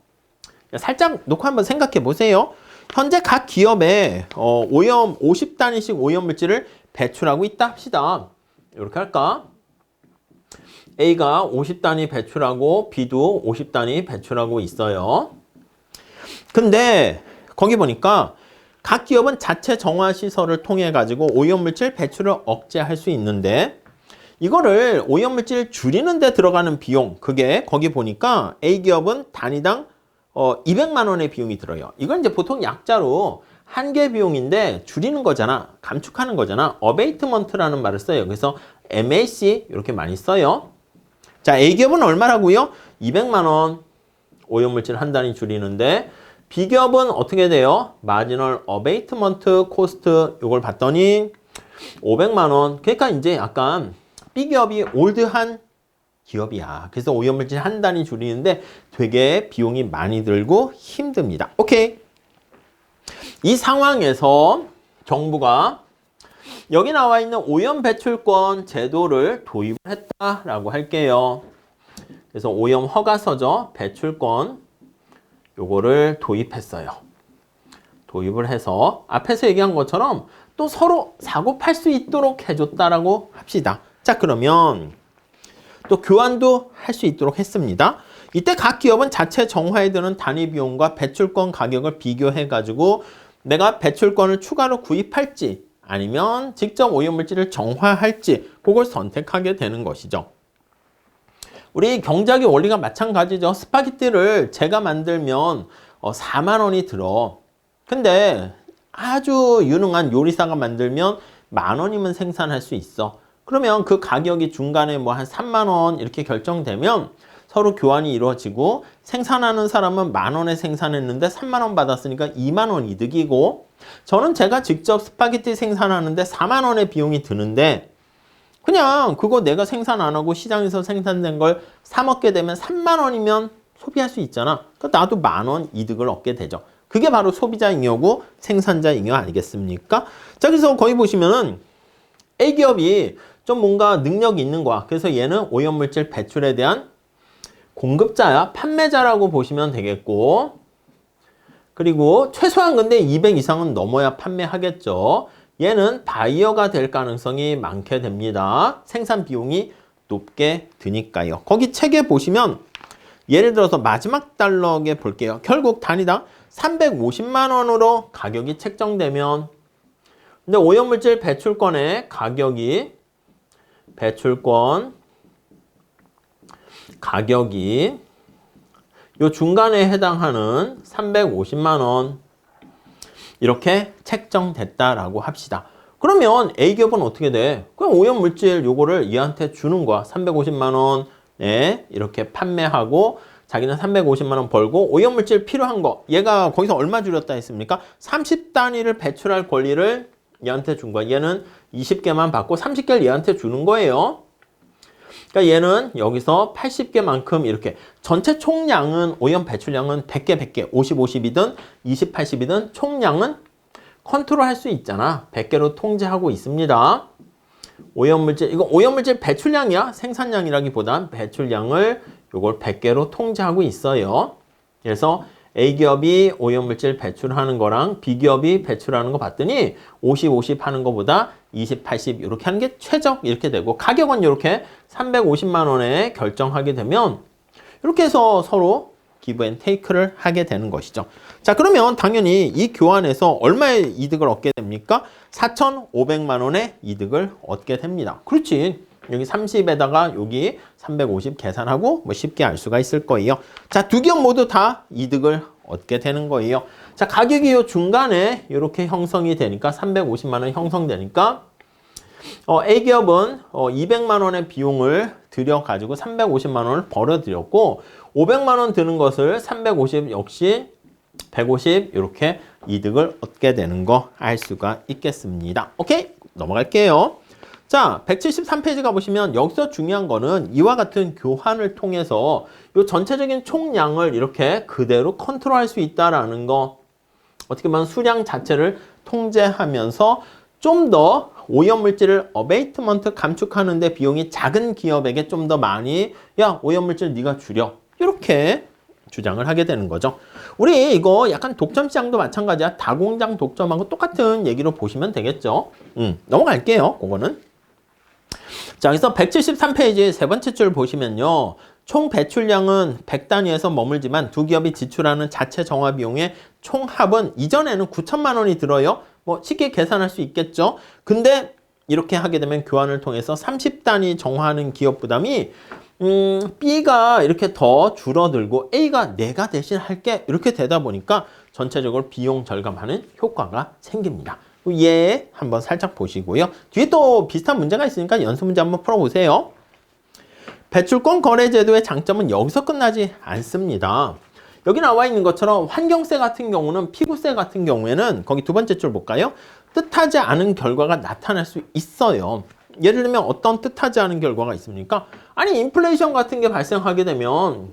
살짝 놓고 한번 생각해 보세요. 현재 각 기업에 오염 50단위씩 오염물질을 배출하고 있다 합시다. 이렇게 할까? A가 50단위 배출하고 B도 50단위 배출하고 있어요. 근데 거기 보니까 각 기업은 자체 정화 시설을 통해 가지고 오염물질 배출을 억제할 수 있는데 이거를 오염물질 줄이는 데 들어가는 비용, 그게 거기 보니까 A기업은 단위당 200만 원의 비용이 들어요. 이건 이제 보통 약자로 한계 비용인데 줄이는 거잖아. 감축하는 거잖아. 어베이트먼트라는 말을 써요. 그래서 MAC 이렇게 많이 써요. 자, A기업은 얼마라고요? 200만 원 오염물질 한 단위 줄이는데 B기업은 어떻게 돼요? 마지널 어베이트먼트 코스트 이걸 봤더니 500만 원. 그러니까 이제 약간 B기업이 올드한 기업이야. 그래서 오염물질 한 단위 줄이는데 되게 비용이 많이 들고 힘듭니다. 오케이. 이 상황에서 정부가 여기 나와 있는 오염 배출권 제도를 도입을 했다라고 할게요. 그래서 오염 허가서죠. 배출권 요거를 도입했어요. 도입을 해서 앞에서 얘기한 것처럼 또 서로 사고 팔 수 있도록 해줬다라고 합시다. 자, 그러면 또 교환도 할 수 있도록 했습니다. 이때 각 기업은 자체 정화에 드는 단위 비용과 배출권 가격을 비교해가지고 내가 배출권을 추가로 구입할지 아니면 직접 오염물질을 정화할지 그걸 선택하게 되는 것이죠. 우리 경제학의 원리가 마찬가지죠. 스파게티를 제가 만들면 4만 원이 들어. 근데 아주 유능한 요리사가 만들면 10,000원이면 생산할 수 있어. 그러면 그 가격이 중간에 뭐 한 3만 원 이렇게 결정되면 서로 교환이 이루어지고 생산하는 사람은 10,000원에 생산했는데 3만 원 받았으니까 2만 원 이득이고 저는 제가 직접 스파게티 생산하는데 4만 원의 비용이 드는데 그냥 그거 내가 생산 안 하고 시장에서 생산된 걸 사 먹게 되면 3만 원이면 소비할 수 있잖아. 그러니까 나도 10,000원 이득을 얻게 되죠. 그게 바로 소비자 잉여고 생산자 잉여 아니겠습니까? 자, 그래서 거기 보시면은 A기업이 좀 뭔가 능력이 있는 거야. 그래서 얘는 오염물질 배출에 대한 공급자야. 판매자라고 보시면 되겠고 그리고 최소한 근데 200 이상은 넘어야 판매하겠죠. 얘는 바이어가 될 가능성이 많게 됩니다. 생산 비용이 높게 드니까요. 거기 책에 보시면 예를 들어서 마지막 달러에 볼게요. 결국 단위당 350만 원으로 가격이 책정되면 근데 오염물질 배출권의 가격이 요 중간에 해당하는 350만 원 이렇게 책정됐다라고 합시다. 그러면 A기업은 어떻게 돼? 그냥 오염물질 요거를 얘한테 주는 거야. 350만 원에 이렇게 판매하고 자기는 350만 원 벌고 오염물질 필요한 거 얘가 거기서 얼마 줄였다 했습니까? 30단위를 배출할 권리를 얘한테 준 거야. 얘는 20개만 받고 30개를 얘한테 주는 거예요. 그러니까 얘는 여기서 80개만큼 이렇게 전체 총량은 오염 배출량은 100개, 100개, 50, 50이든 20, 80이든 총량은 컨트롤할 수 있잖아. 100개로 통제하고 있습니다. 오염물질, 이거 오염물질 배출량이야. 생산량이라기보단 배출량을 요걸 100개로 통제하고 있어요. 그래서 A기업이 오염물질 배출하는 거랑 B기업이 배출하는 거 봤더니 50, 50 하는 거보다 20, 80 이렇게 하는 게 최적 이렇게 되고 가격은 이렇게 350만 원에 결정하게 되면 이렇게 해서 서로 기브 앤 테이크를 하게 되는 것이죠. 자, 그러면 당연히 이 교환에서 얼마의 이득을 얻게 됩니까? 4,500만 원의 이득을 얻게 됩니다. 그렇지. 여기 30에다가 여기 350 계산하고 뭐 쉽게 알 수가 있을 거예요. 자, 두 기업 모두 다 이득을 얻게 되는 거예요. 자, 가격이 요 중간에 이렇게 형성이 되니까 350만 원 형성되니까 A기업은 200만 원의 비용을 들여가지고 350만 원을 벌어들였고 500만 원 드는 것을 350 역시 150 이렇게 이득을 얻게 되는 거 알 수가 있겠습니다. 오케이? 넘어갈게요. 자, 173페이지 가보시면 여기서 중요한 거는 이와 같은 교환을 통해서 이 전체적인 총량을 이렇게 그대로 컨트롤할 수 있다라는 거. 어떻게 보면 수량 자체를 통제하면서 좀 더 오염물질을 어베이트먼트 감축하는 데 비용이 작은 기업에게 좀 더 많이 야, 오염물질 네가 줄여. 이렇게 주장을 하게 되는 거죠. 우리 이거 약간 독점 시장도 마찬가지야. 다공장 독점하고 똑같은 얘기로 보시면 되겠죠. 넘어갈게요. 그거는. 자, 그래서 173페이지 세 번째 줄 보시면요. 총 배출량은 100단위에서 머물지만 두 기업이 지출하는 자체 정화 비용의 총합은 이전에는 9천만 원이 들어요. 뭐 쉽게 계산할 수 있겠죠. 근데 이렇게 하게 되면 교환을 통해서 30단위 정화하는 기업 부담이 B가 이렇게 더 줄어들고 A가 내가 대신 할게 이렇게 되다 보니까 전체적으로 비용 절감하는 효과가 생깁니다. 얘 한번 살짝 보시고요. 뒤에 또 비슷한 문제가 있으니까 연습 문제 한번 풀어보세요. 배출권 거래 제도의 장점은 여기서 끝나지 않습니다. 여기 나와 있는 것처럼 환경세 같은 경우는 피부세 같은 경우에는 거기 두 번째 줄 볼까요? 뜻하지 않은 결과가 나타날 수 있어요. 예를 들면 어떤 뜻하지 않은 결과가 있습니까? 아니 인플레이션 같은 게 발생하게 되면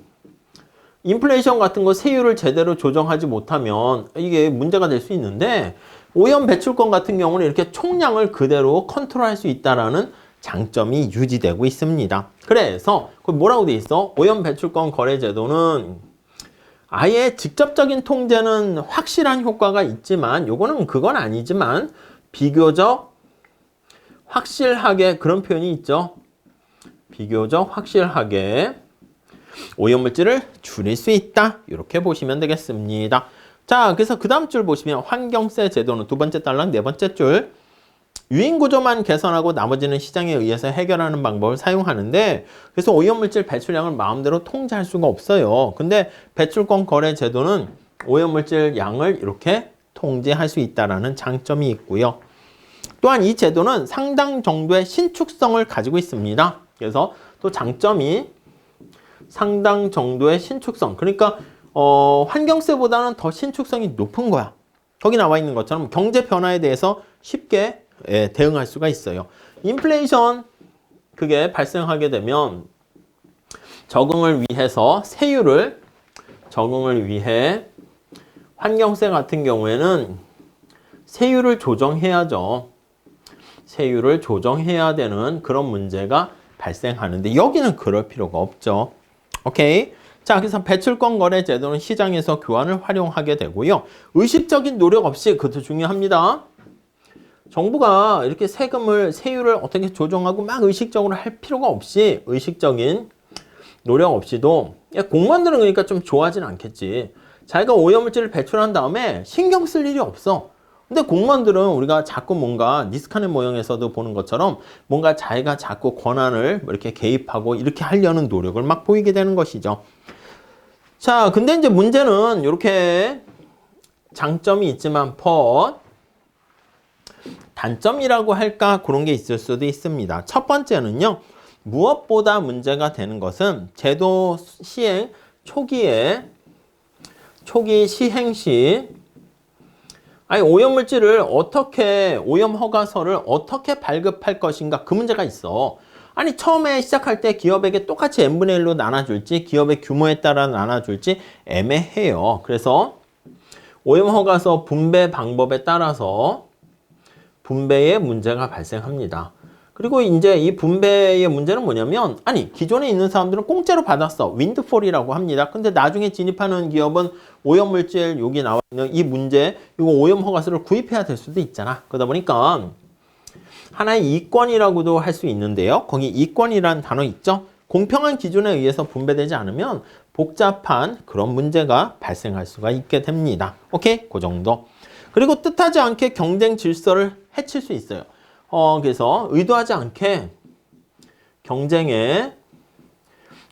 인플레이션 같은 거 세율을 제대로 조정하지 못하면 이게 문제가 될 수 있는데 오염 배출권 같은 경우는 이렇게 총량을 그대로 컨트롤할 수 있다라는 장점이 유지되고 있습니다. 그래서 뭐라고 돼 있어? 오염 배출권 거래 제도는 아예 직접적인 통제는 확실한 효과가 있지만 요거는 그건 아니지만 비교적 확실하게 그런 표현이 있죠. 비교적 확실하게 오염물질을 줄일 수 있다. 이렇게 보시면 되겠습니다. 자, 그래서 그 다음 줄 보시면 환경세 제도는 두 번째 달랑 네 번째 줄 유인 구조만 개선하고 나머지는 시장에 의해서 해결하는 방법을 사용하는데 그래서 오염물질 배출량을 마음대로 통제할 수가 없어요. 근데 배출권 거래 제도는 오염물질 양을 이렇게 통제할 수 있다는 장점이 있고요. 또한 이 제도는 상당 정도의 신축성을 가지고 있습니다. 그래서 또 장점이 상당 정도의 신축성. 그러니까 환경세보다는 더 신축성이 높은 거야. 거기 나와 있는 것처럼 경제 변화에 대해서 쉽게 대응할 수가 있어요. 인플레이션 그게 발생하게 되면 적응을 위해서 세율을 적응을 위해 환경세 같은 경우에는 세율을 조정해야죠. 세율을 조정해야 되는 그런 문제가 발생하는데 여기는 그럴 필요가 없죠. 오케이. 자, 그래서 배출권 거래 제도는 시장에서 교환을 활용하게 되고요. 의식적인 노력 없이 그것도 중요합니다. 정부가 이렇게 세율을 어떻게 조정하고 막 의식적으로 할 필요가 없이 의식적인 노력 없이도 공무원들은 그러니까 좀 좋아하진 않겠지. 자기가 오염물질을 배출한 다음에 신경 쓸 일이 없어. 근데 공무원들은 우리가 자꾸 뭔가 니스카네 모형에서도 보는 것처럼 뭔가 자기가 자꾸 권한을 이렇게 개입하고 이렇게 하려는 노력을 막 보이게 되는 것이죠. 자, 근데 이제 문제는 이렇게 장점이 있지만 단점이라고 할까 그런 게 있을 수도 있습니다. 첫 번째는요. 무엇보다 문제가 되는 것은 제도 시행 초기 시행 시 오염물질을 오염 허가서를 어떻게 발급할 것인가 그 문제가 있어. 아니 처음에 시작할 때 기업에게 똑같이 n분의 1로 나눠줄지 기업의 규모에 따라 나눠줄지 애매해요. 그래서 오염 허가서 분배 방법에 따라서 분배에 문제가 발생합니다. 그리고 이제 이 분배의 문제는 뭐냐면 아니 기존에 있는 사람들은 공짜로 받았어. 윈드폴이라고 합니다. 근데 나중에 진입하는 기업은 오염물질 여기 나와 있는 이 문제 이거 오염 허가서를 구입해야 될 수도 있잖아. 그러다 보니까 하나의 이권이라고도 할 수 있는데요. 거기 이권이라는 단어 있죠. 공평한 기준에 의해서 분배되지 않으면 복잡한 그런 문제가 발생할 수가 있게 됩니다. 오케이? 그 정도. 그리고 뜻하지 않게 경쟁 질서를 해칠 수 있어요. 그래서 의도하지 않게 경쟁의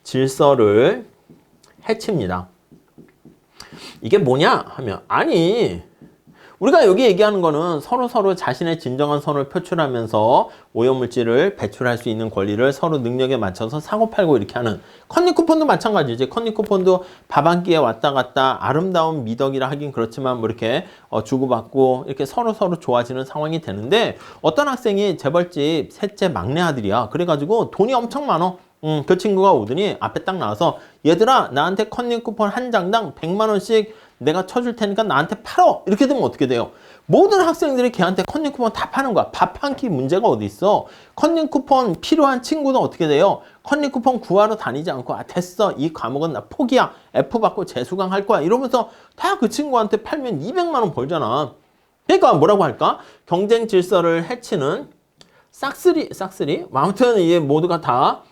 질서를 해칩니다. 이게 뭐냐 하면 아니 우리가 여기 얘기하는 거는 서로 자신의 진정한 선을 표출하면서 오염물질을 배출할 수 있는 권리를 서로 능력에 맞춰서 사고 팔고 이렇게 하는 컨닝 쿠폰도 마찬가지지. 컨닝 쿠폰도 밥 한 끼에 왔다 갔다 아름다운 미덕이라 하긴 그렇지만 뭐 이렇게 주고받고 이렇게 서로 좋아지는 상황이 되는데 어떤 학생이 재벌집 셋째 막내 아들이야. 그래가지고 돈이 엄청 많어. 그 친구가 오더니 앞에 딱 나와서 얘들아 나한테 컨닝 쿠폰 한 장당 100만 원씩 내가 쳐줄 테니까 나한테 팔어. 이렇게 되면 어떻게 돼요? 모든 학생들이 걔한테 컨닝 쿠폰 다 파는 거야. 밥 한 끼 문제가 어디 있어? 컨닝 쿠폰 필요한 친구는 어떻게 돼요? 컨닝 쿠폰 구하러 다니지 않고 아 됐어. 이 과목은 나 포기야. F 받고 재수강 할 거야. 이러면서 다 그 친구한테 팔면 200만 원 벌잖아. 그러니까 뭐라고 할까? 경쟁 질서를 해치는 싹쓸이? 아무튼 이게 모두가 다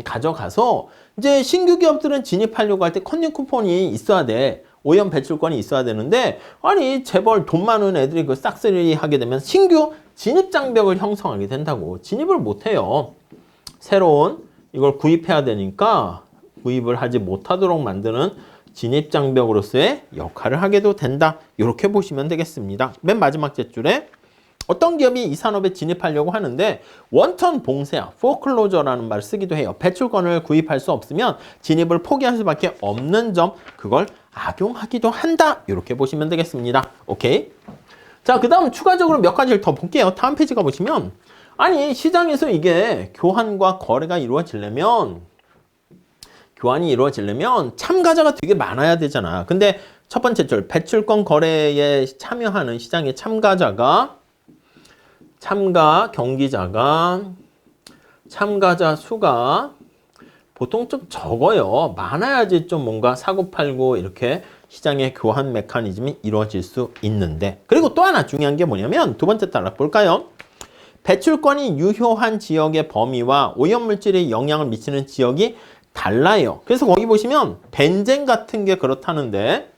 가져가서 이제 신규 기업들은 진입하려고 할 때 컨닝 쿠폰이 있어야 돼. 오염 배출권이 있어야 되는데 아니 재벌 돈 많은 애들이 그 싹쓸이 하게 되면 신규 진입 장벽을 형성하게 된다고. 진입을 못해요. 새로운 이걸 구입해야 되니까 구입을 하지 못하도록 만드는 진입 장벽으로서의 역할을 하게도 된다. 이렇게 보시면 되겠습니다. 맨 마지막 zet줄에 어떤 기업이 이 산업에 진입하려고 하는데 원천 봉쇄야, foreclosure라는 말을 쓰기도 해요. 배출권을 구입할 수 없으면 진입을 포기할 수밖에 없는 점, 그걸 악용하기도 한다. 이렇게 보시면 되겠습니다. 오케이? 자, 그 다음 추가적으로 몇 가지를 더 볼게요. 다음 페이지 가보시면 아니 시장에서 이게 교환과 거래가 이루어지려면 참가자가 되게 많아야 되잖아. 근데 첫 번째 줄 배출권 거래에 참여하는 시장의 참가자 수가 보통 좀 적어요. 많아야지 좀 뭔가 사고팔고 이렇게 시장의 교환 메커니즘이 이루어질 수 있는데. 그리고 또 하나 중요한 게 뭐냐면 두 번째 단락 볼까요? 배출권이 유효한 지역의 범위와 오염물질에 영향을 미치는 지역이 달라요. 그래서 거기 보시면 벤젠 같은 게 그렇다는데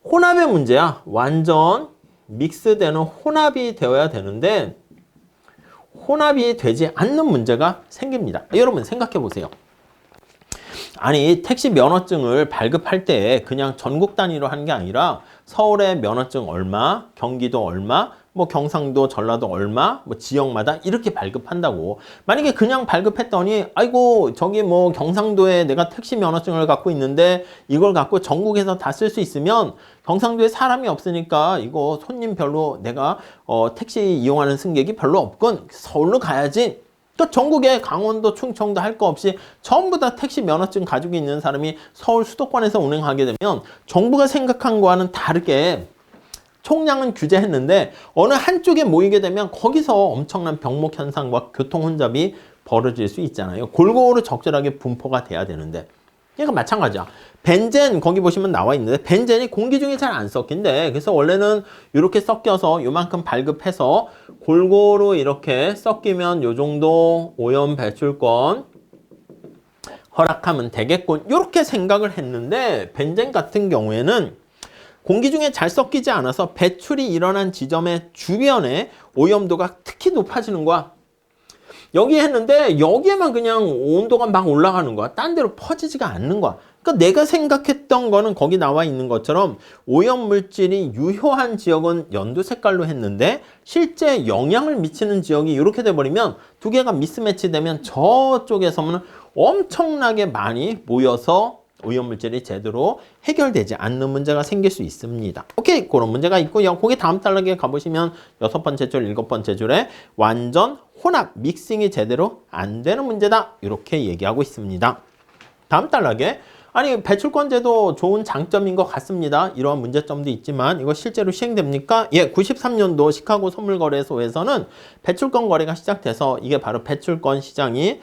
혼합의 문제야. 완전 믹스되는 혼합이 되어야 되는데 혼합이 되지 않는 문제가 생깁니다. 여러분 생각해 보세요. 아니 택시 면허증을 발급할 때 그냥 전국 단위로 하는 게 아니라 서울의 면허증 얼마, 경기도 얼마, 뭐 경상도, 전라도 얼마, 뭐 지역마다 이렇게 발급한다고. 만약에 그냥 발급했더니 아이고 저기 뭐 경상도에 내가 택시 면허증을 갖고 있는데 이걸 갖고 전국에서 다 쓸 수 있으면 경상도에 사람이 없으니까 이거 손님 별로 내가 택시 이용하는 승객이 별로 없군. 서울로 가야지. 또 전국에 강원도, 충청도 할 거 없이 전부 다 택시 면허증 가지고 있는 사람이 서울 수도권에서 운행하게 되면 정부가 생각한 거와는 다르게 총량은 규제했는데 어느 한쪽에 모이게 되면 거기서 엄청난 병목 현상과 교통 혼잡이 벌어질 수 있잖아요. 골고루 적절하게 분포가 돼야 되는데. 그러니까 마찬가지야. 벤젠 거기 보시면 나와 있는데 벤젠이 공기 중에 잘 안 섞인대. 그래서 원래는 이렇게 섞여서 요만큼 발급해서 골고루 이렇게 섞이면 요 정도 오염 배출권 허락하면 되겠군. 이렇게 생각을 했는데 벤젠 같은 경우에는 공기 중에 잘 섞이지 않아서 배출이 일어난 지점의 주변에 오염도가 특히 높아지는 거야. 여기 했는데 여기에만 그냥 온도가 막 올라가는 거야. 딴 데로 퍼지지가 않는 거야. 그러니까 내가 생각했던 거는 거기 나와 있는 것처럼 오염물질이 유효한 지역은 연두 색깔로 했는데 실제 영향을 미치는 지역이 이렇게 돼버리면 두 개가 미스매치 되면 저쪽에서는 엄청나게 많이 모여서 오염물질이 제대로 해결되지 않는 문제가 생길 수 있습니다. 오케이, 그런 문제가 있고요. 거기 다음 단락에 가보시면 6번째 줄, 7번째 줄에 완전 혼합, 믹싱이 제대로 안 되는 문제다. 이렇게 얘기하고 있습니다. 다음 단락에 아니 배출권제도 좋은 장점인 것 같습니다. 이러한 문제점도 있지만 이거 실제로 시행됩니까? 예, 93년도 시카고 선물거래소에서는 배출권 거래가 시작돼서 이게 바로 배출권 시장이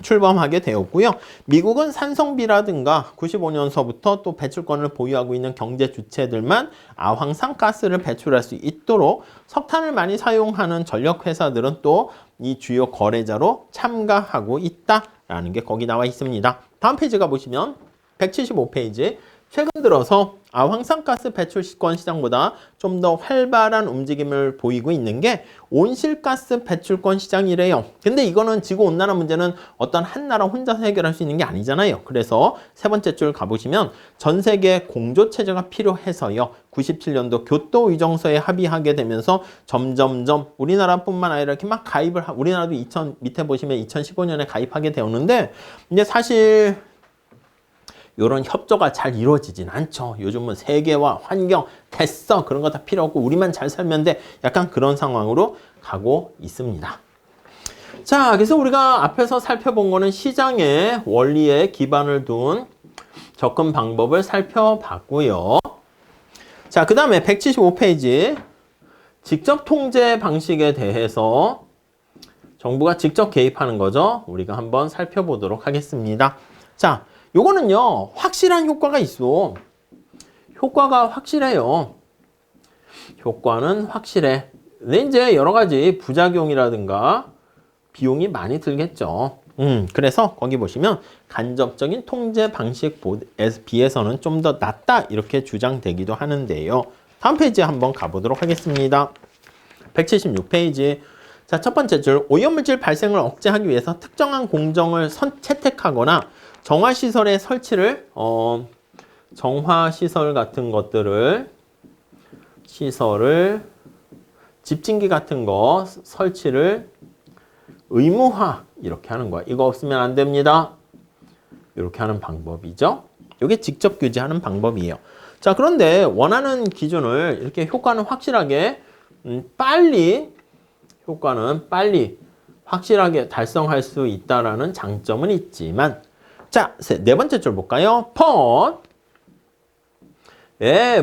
출범하게 되었고요. 미국은 산성비라든가 95년서부터 또 배출권을 보유하고 있는 경제 주체들만 아황산 가스를 배출할 수 있도록 석탄을 많이 사용하는 전력회사들은 또 이 주요 거래자로 참가하고 있다라는 게 거기 나와 있습니다. 다음 페이지 가보시면 175페이지 최근 들어서 황산가스 배출권 시장보다 좀 더 활발한 움직임을 보이고 있는 게 온실가스 배출권 시장이래요. 근데 이거는 지구온난화 문제는 어떤 한 나라 혼자서 해결할 수 있는 게 아니잖아요. 그래서 세 번째 줄 가보시면 전 세계 공조체제가 필요해서요. 97년도 교토의정서에 합의하게 되면서 점점점 우리나라뿐만 아니라 이렇게 막 가입을 우리나라도 밑에 보시면 2015년에 가입하게 되었는데 이제 사실 이런 협조가 잘 이루어지진 않죠. 요즘은 세계화, 환경, 됐어. 그런 거 다 필요 없고 우리만 잘 살면 돼. 약간 그런 상황으로 가고 있습니다. 자, 그래서 우리가 앞에서 살펴본 거는 시장의 원리에 기반을 둔 접근 방법을 살펴봤고요. 자, 그 다음에 175페이지 직접 통제 방식에 대해서 정부가 직접 개입하는 거죠. 우리가 한번 살펴보도록 하겠습니다. 자, 요거는요, 확실한 효과가 있어. 효과가 확실해요. 효과는 확실해. 근데 이제 여러 가지 부작용이라든가 비용이 많이 들겠죠. 그래서 거기 보시면 간접적인 통제 방식에 비해서는 좀 더 낫다 이렇게 주장되기도 하는데요. 다음 페이지 한번 가보도록 하겠습니다. 176페이지. 자, 첫 번째 줄 오염물질 발생을 억제하기 위해서 특정한 공정을 채택하거나 정화시설의 설치를 정화시설 같은 것들을 집진기 같은 거 설치를 의무화 이렇게 하는 거야. 이거 없으면 안 됩니다. 이렇게 하는 방법이죠. 이게 직접 규제하는 방법이에요. 자, 그런데 원하는 기준을 이렇게 효과는 확실하게 효과는 빨리 확실하게 달성할 수 있다라는 장점은 있지만 자, 네 번째 줄 볼까요?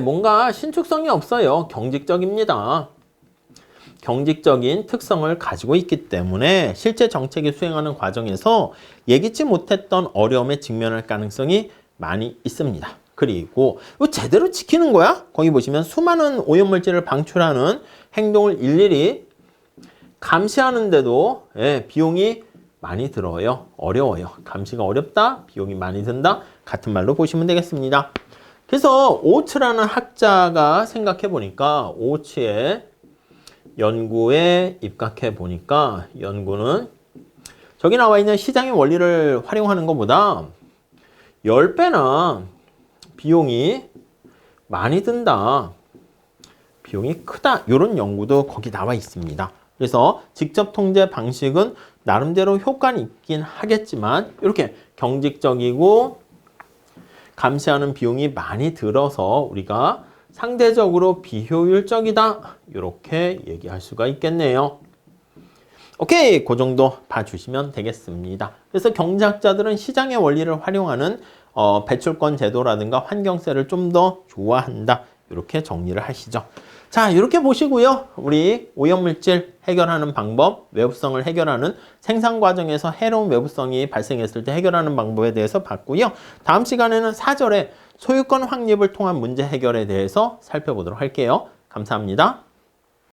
뭔가 신축성이 없어요. 경직적입니다. 경직적인 특성을 가지고 있기 때문에 실제 정책이 수행하는 과정에서 예기치 못했던 어려움에 직면할 가능성이 많이 있습니다. 그리고 이거 제대로 지키는 거야? 거기 보시면 수많은 오염물질을 방출하는 행동을 일일이 감시하는데도 비용이 많이 들어요. 어려워요. 감시가 어렵다. 비용이 많이 든다. 같은 말로 보시면 되겠습니다. 그래서 오츠라는 학자가 생각해 보니까 오츠의 연구에 입각해 보니까 연구는 저기 나와 있는 시장의 원리를 활용하는 것보다 10배나 비용이 많이 든다. 비용이 크다. 이런 연구도 거기 나와 있습니다. 그래서 직접 통제 방식은 나름대로 효과는 있긴 하겠지만 이렇게 경직적이고 감시하는 비용이 많이 들어서 우리가 상대적으로 비효율적이다. 이렇게 얘기할 수가 있겠네요. 오케이, 그 정도 봐주시면 되겠습니다. 그래서 경제학자들은 시장의 원리를 활용하는 배출권 제도라든가 환경세를 좀 더 좋아한다. 이렇게 정리를 하시죠. 자, 이렇게 보시고요. 우리 오염물질 해결하는 방법, 외부성을 해결하는 생산 과정에서 해로운 외부성이 발생했을 때 해결하는 방법에 대해서 봤고요. 다음 시간에는 4절에 소유권 확립을 통한 문제 해결에 대해서 살펴보도록 할게요. 감사합니다.